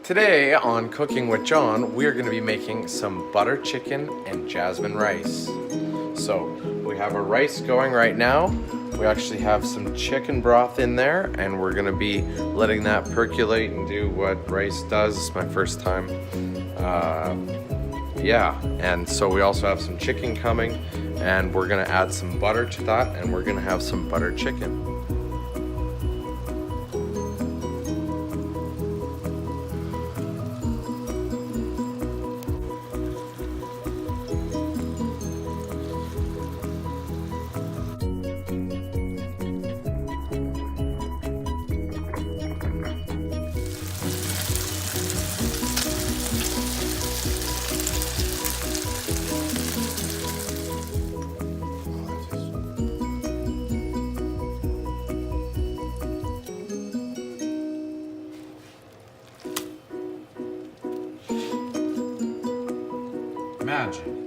Today on Cooking with Jon, we are going to be making some butter chicken and jasmine rice. So we have our rice going right now. We actually have some chicken broth in there, and we're going to be letting that percolate and do what rice does. It's my first time. And so we also have some chicken coming, and we're going to add some butter to that, and we're going to have some butter chicken. Imagine